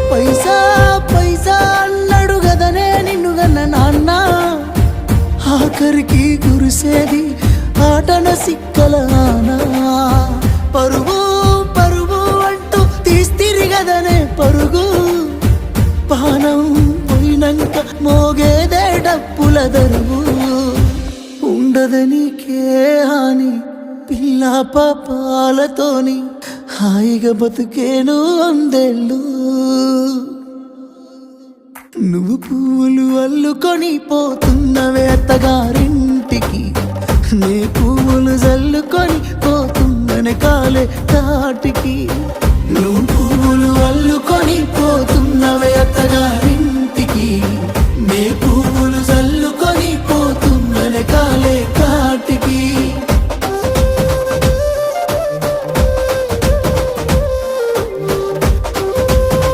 పైసా పైసా అన్నాడు గదనే నిన్ను గన్న నాన్న, ఆఖరికి కురిసేది ఆటన సిక్కల ఆనా. పరుగు పరుగు అంటూ తీస్తిరి గదనే పరుగు, పానం పోయినంక మోగేదే డప్పుల దరువు. ఉండదనికే హాని పిల్ల పాపాలతోని, హాయిగా బతుకేను వందేళ్ళు. నువ్వు పువ్వులు అల్లుకొని పోతున్నవే అత్తగారింటికి, నే పువ్వులు జల్లుకొని పోతున్ననే కాలే తాటికి. నువ్వు